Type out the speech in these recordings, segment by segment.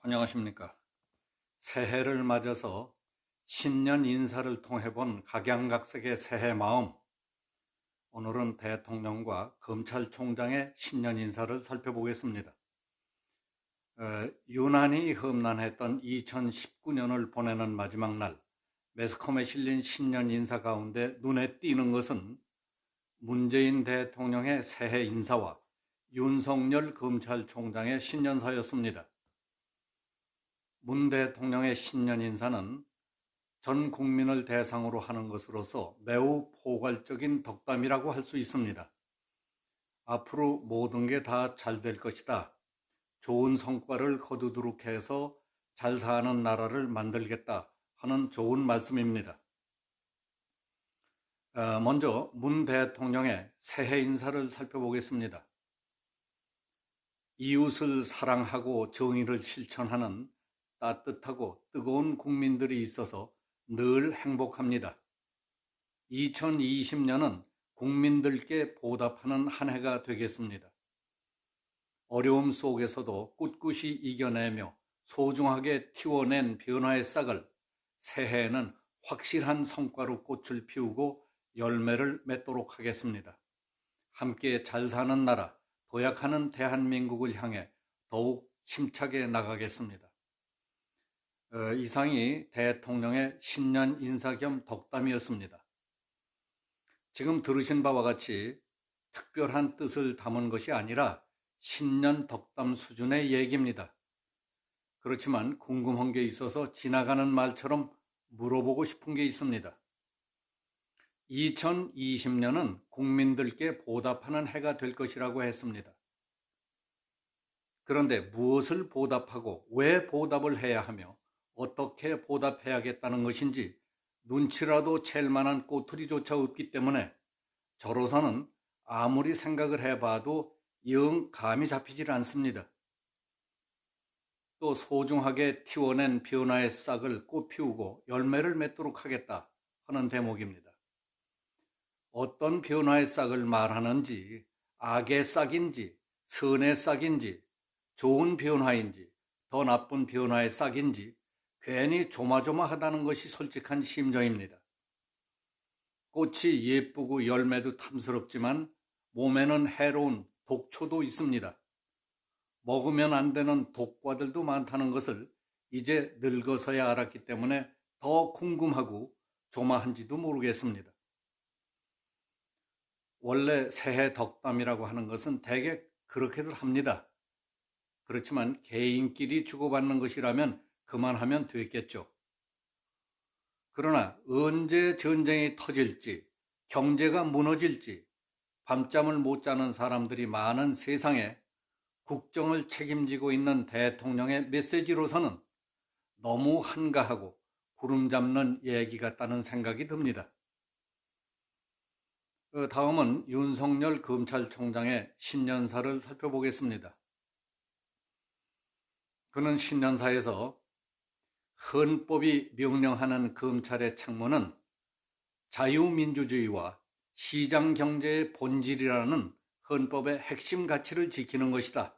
안녕하십니까. 새해를 맞아서 신년 인사를 통해 본 각양각색의 새해 마음. 오늘은 대통령과 검찰총장의 신년 인사를 살펴보겠습니다. 유난히 험난했던 2019년을 보내는 마지막 날, 매스컴에 실린 신년 인사 가운데 눈에 띄는 것은 문재인 대통령의 새해 인사와 윤석열 검찰총장의 신년사였습니다. 문 대통령의 신년 인사는 전 국민을 대상으로 하는 것으로서 매우 포괄적인 덕담이라고 할 수 있습니다. 앞으로 모든 게 다 잘 될 것이다. 좋은 성과를 거두도록 해서 잘 사는 나라를 만들겠다 하는 좋은 말씀입니다. 먼저 문 대통령의 새해 인사를 살펴보겠습니다. 이웃을 사랑하고 정의를 실천하는 따뜻하고 뜨거운 국민들이 있어서 늘 행복합니다. 2020년은 국민들께 보답하는 한 해가 되겠습니다. 어려움 속에서도 꿋꿋이 이겨내며 소중하게 틔워낸 변화의 싹을 새해에는 확실한 성과로 꽃을 피우고 열매를 맺도록 하겠습니다. 함께 잘 사는 나라, 도약하는 대한민국을 향해 더욱 힘차게 나가겠습니다. 이상이 대통령의 신년 인사 겸 덕담이었습니다. 지금 들으신 바와 같이 특별한 뜻을 담은 것이 아니라 신년 덕담 수준의 얘기입니다. 그렇지만 궁금한 게 있어서 지나가는 말처럼 물어보고 싶은 게 있습니다. 2020년은 국민들께 보답하는 해가 될 것이라고 했습니다. 그런데 무엇을 보답하고 왜 보답을 해야 하며 어떻게 보답해야겠다는 것인지 눈치라도 챌 만한 꼬투리조차 없기 때문에 저로서는 아무리 생각을 해봐도 영 감이 잡히질 않습니다. 또 소중하게 틔워낸 변화의 싹을 꽃피우고 열매를 맺도록 하겠다 하는 대목입니다. 어떤 변화의 싹을 말하는지, 악의 싹인지, 선의 싹인지, 좋은 변화인지, 더 나쁜 변화의 싹인지 괜히 조마조마하다는 것이 솔직한 심정입니다. 꽃이 예쁘고 열매도 탐스럽지만 몸에는 해로운 독초도 있습니다. 먹으면 안 되는 독과들도 많다는 것을 이제 늙어서야 알았기 때문에 더 궁금하고 조마한지도 모르겠습니다. 원래 새해 덕담이라고 하는 것은 대개 그렇게들 합니다. 그렇지만 개인끼리 주고받는 것이라면 그만하면 됐겠죠. 그러나 언제 전쟁이 터질지, 경제가 무너질지 밤잠을 못 자는 사람들이 많은 세상에 국정을 책임지고 있는 대통령의 메시지로서는 너무 한가하고 구름 잡는 얘기 같다는 생각이 듭니다. 다음은 윤석열 검찰총장의 신년사를 살펴보겠습니다. 그는 신년사에서 헌법이 명령하는 검찰의 책무는 자유민주주의와 시장경제의 본질이라는 헌법의 핵심 가치를 지키는 것이다.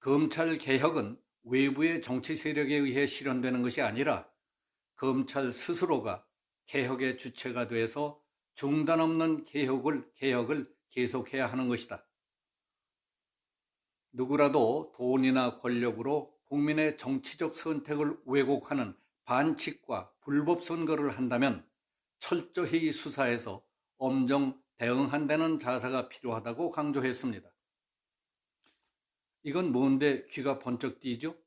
검찰개혁은 외부의 정치 세력에 의해 실현되는 것이 아니라 검찰 스스로가 개혁의 주체가 돼서 중단 없는 개혁을 계속해야 하는 것이다. 누구라도 돈이나 권력으로 국민의 정치적 선택을 왜곡하는 반칙과 불법 선거를 한다면 철저히 수사해서 엄정 대응한다는 자세가 필요하다고 강조했습니다. 이건 뭔데 귀가 번쩍 띄죠?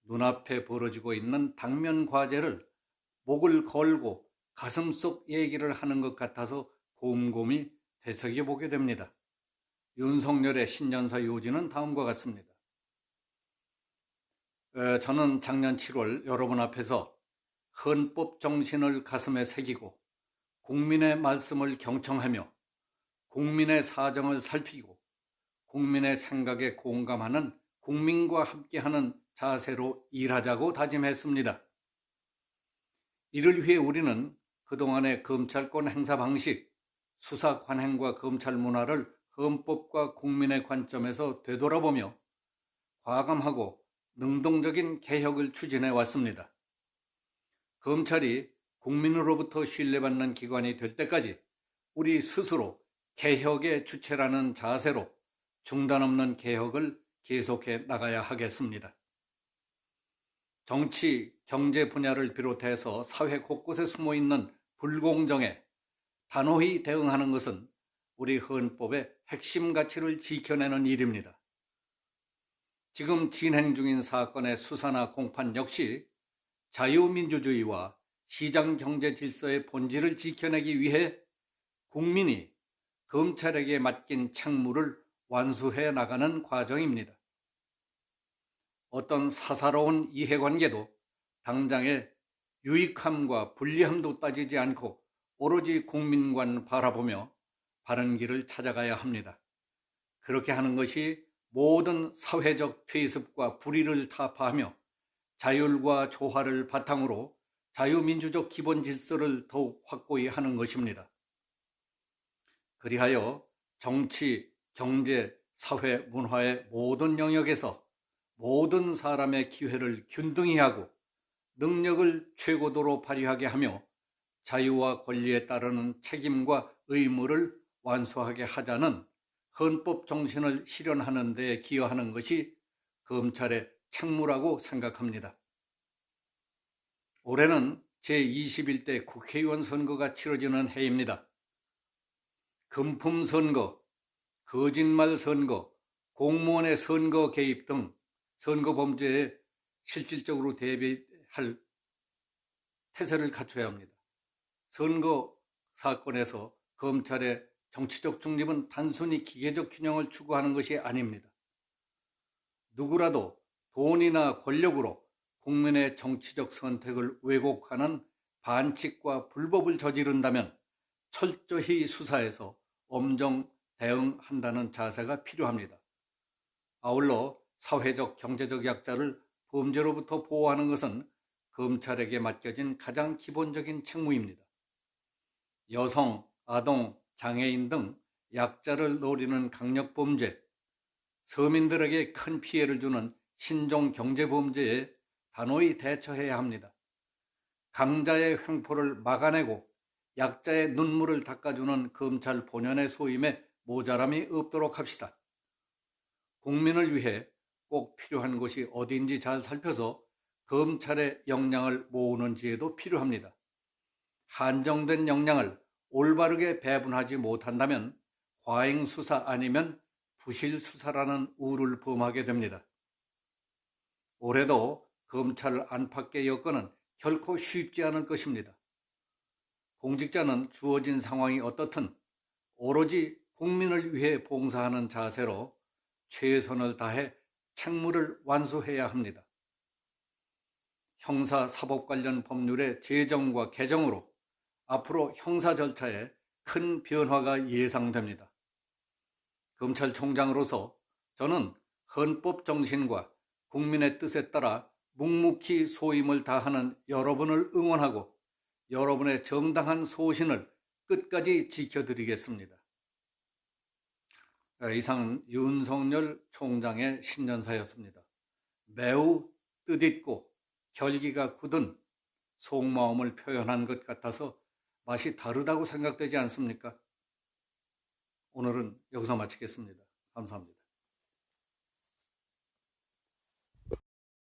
눈앞에 벌어지고 있는 당면 과제를 목을 걸고 가슴속 얘기를 하는 것 같아서 곰곰이 되새겨보게 됩니다. 윤석열의 신년사 요지는 다음과 같습니다. 저는 작년 7월 여러분 앞에서 헌법 정신을 가슴에 새기고 국민의 말씀을 경청하며 국민의 사정을 살피고 국민의 생각에 공감하는 국민과 함께하는 자세로 일하자고 다짐했습니다. 이를 위해 우리는 그동안의 검찰권 행사 방식, 수사 관행과 검찰 문화를 헌법과 국민의 관점에서 되돌아보며 과감하고 능동적인 개혁을 추진해 왔습니다. 검찰이 국민으로부터 신뢰받는 기관이 될 때까지 우리 스스로 개혁의 주체라는 자세로 중단 없는 개혁을 계속해 나가야 하겠습니다. 정치, 경제 분야를 비롯해서 사회 곳곳에 숨어있는 불공정에 단호히 대응하는 것은 우리 헌법의 핵심 가치를 지켜내는 일입니다. 지금 진행 중인 사건의 수사나 공판 역시 자유민주주의와 시장 경제 질서의 본질을 지켜내기 위해 국민이 검찰에게 맡긴 책무를 완수해 나가는 과정입니다. 어떤 사사로운 이해관계도 당장의 유익함과 불리함도 따지지 않고 오로지 국민만 바라보며 바른 길을 찾아가야 합니다. 그렇게 하는 것이 모든 사회적 폐습과 불의를 타파하며 자율과 조화를 바탕으로 자유민주적 기본 질서를 더욱 확고히 하는 것입니다. 그리하여 정치, 경제, 사회, 문화의 모든 영역에서 모든 사람의 기회를 균등히 하고 능력을 최고도로 발휘하게 하며 자유와 권리에 따르는 책임과 의무를 완수하게 하자는 헌법 정신을 실현하는 데 기여하는 것이 검찰의 책무라고 생각합니다. 올해는 제21대 국회의원 선거가 치러지는 해입니다. 금품 선거, 거짓말 선거, 공무원의 선거 개입 등 선거 범죄에 실질적으로 대비할 태세를 갖춰야 합니다. 선거 사건에서 검찰의 정치적 중립은 단순히 기계적 균형을 추구하는 것이 아닙니다. 누구라도 돈이나 권력으로 국민의 정치적 선택을 왜곡하는 반칙과 불법을 저지른다면 철저히 수사해서 엄정 대응한다는 자세가 필요합니다. 아울러 사회적, 경제적 약자를 범죄로부터 보호하는 것은 검찰에게 맡겨진 가장 기본적인 책무입니다. 여성, 아동, 장애인 등 약자를 노리는 강력범죄, 서민들에게 큰 피해를 주는 신종 경제범죄에 단호히 대처해야 합니다. 강자의 횡포를 막아내고 약자의 눈물을 닦아주는 검찰 본연의 소임에 모자람이 없도록 합시다. 국민을 위해 꼭 필요한 곳이 어디인지 잘 살펴서 검찰의 역량을 모으는 지혜도 필요합니다. 한정된 역량을 올바르게 배분하지 못한다면 과잉 수사 아니면 부실 수사라는 우를 범하게 됩니다. 올해도 검찰 안팎의 여건은 결코 쉽지 않을 것입니다. 공직자는 주어진 상황이 어떻든 오로지 국민을 위해 봉사하는 자세로 최선을 다해 책무를 완수해야 합니다. 형사사법 관련 법률의 제정과 개정으로 앞으로 형사 절차에 큰 변화가 예상됩니다. 검찰총장으로서 저는 헌법 정신과 국민의 뜻에 따라 묵묵히 소임을 다하는 여러분을 응원하고 여러분의 정당한 소신을 끝까지 지켜드리겠습니다. 이상은 윤석열 총장의 신년사였습니다. 매우 뜻있고 결기가 굳은 속마음을 표현한 것 같아서 맛이 다르다고 생각되지 않습니까? 오늘은 여기서 마치겠습니다. 감사합니다.